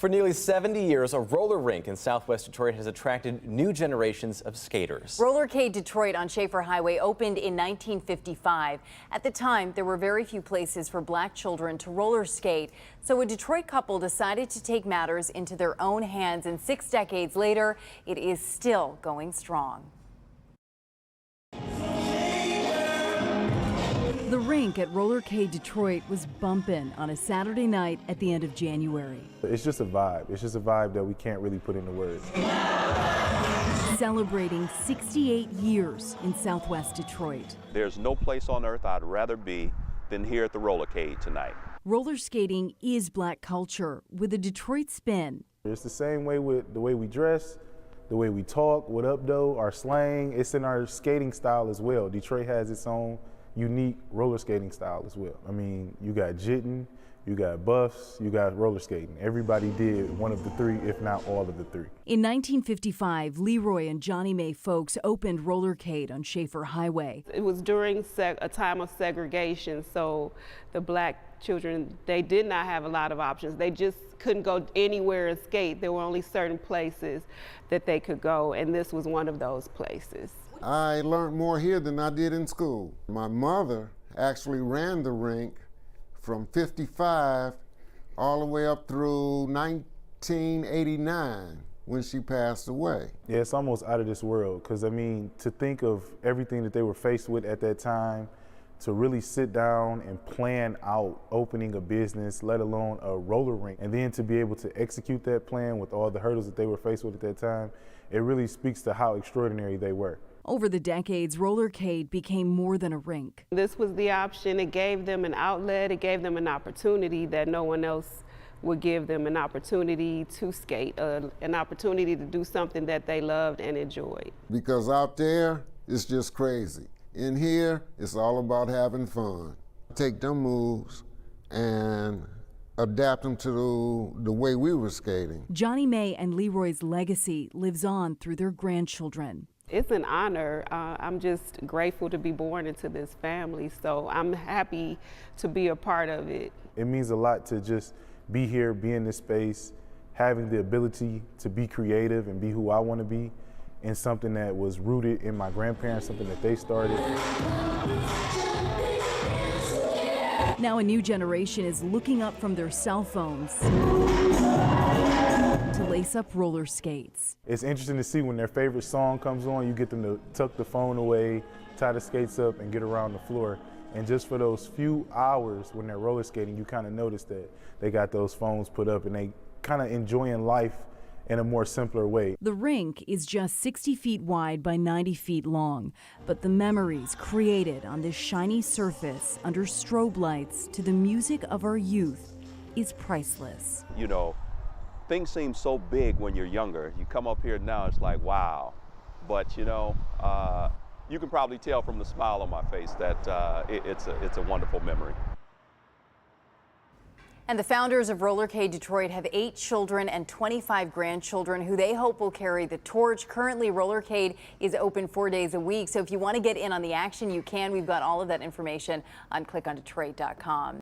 For nearly 70 years, a roller rink in Southwest Detroit has attracted new generations of skaters. Rollercade Detroit on Schaefer Highway opened in 1955. At the time, there were very few places for black children to roller skate. So a Detroit couple decided to take matters into their own hands, and 6 decades later, it is still going strong. The rink at Rollercade Detroit was bumping on a Saturday night at the end of January. It's just a vibe. It's just a vibe that we can't really put into words. Celebrating 68 years in Southwest Detroit. There's no place on earth I'd rather be than here at the Rollercade tonight. Roller skating is black culture with a Detroit spin. It's the same way with the way we dress, the way we talk, what up though, our slang. It's in our skating style as well. Detroit has its own unique roller skating style as well. I mean, you got jitting, you got buffs, you got roller skating. Everybody did one of the three, if not all of the three. In 1955, Leroy and Johnny Mae folks opened Rollercade on Schaefer Highway. It was during a time of segregation, so the black children, they did not have a lot of options. They just couldn't go anywhere and skate. There were only certain places that they could go, and this was one of those places. I learned more here than I did in school. My mother actually ran the rink from 55 all the way up through 1989 when she passed away. Yeah, it's almost out of this world, because I mean, to think of everything that they were faced with at that time, to really sit down and plan out opening a business, let alone a roller rink, and then to be able to execute that plan with all the hurdles that they were faced with at that time, it really speaks to how extraordinary they were. Over the decades, Rollercade became more than a rink. This was the option. It gave them an outlet. It gave them an opportunity that no one else would give them, an opportunity to skate, an opportunity to do something that they loved and enjoyed. Because out there, it's just crazy. In here, it's all about having fun. Take them moves and adapt them to the way we were skating. Johnny Mae and Leroy's legacy lives on through their grandchildren. It's an honor. I'm just grateful to be born into this family, so I'm happy to be a part of it. It means a lot to just be here, be in this space, having the ability to be creative and be who I want to be, in something that was rooted in my grandparents, something that they started. Now a new generation is looking up from their cell phones to lace up roller skates. It's interesting to see when their favorite song comes on, you get them to tuck the phone away, tie the skates up, and get around the floor. And just for those few hours when they're roller skating, you kind of notice that they got those phones put up and they kind of enjoying life in a more simpler way. The rink is just 60 feet wide by 90 feet long, but the memories created on this shiny surface under strobe lights to the music of our youth is priceless. You know, things seem so big when you're younger. You come up here now, it's like, wow. But you know, you can probably tell from the smile on my face that it's a wonderful memory. And the founders of Rollercade Detroit have 8 children and 25 grandchildren who they hope will carry the torch. Currently, Rollercade is open 4 days a week, so if you want to get in on the action, you can. We've got all of that information on clickondetroit.com.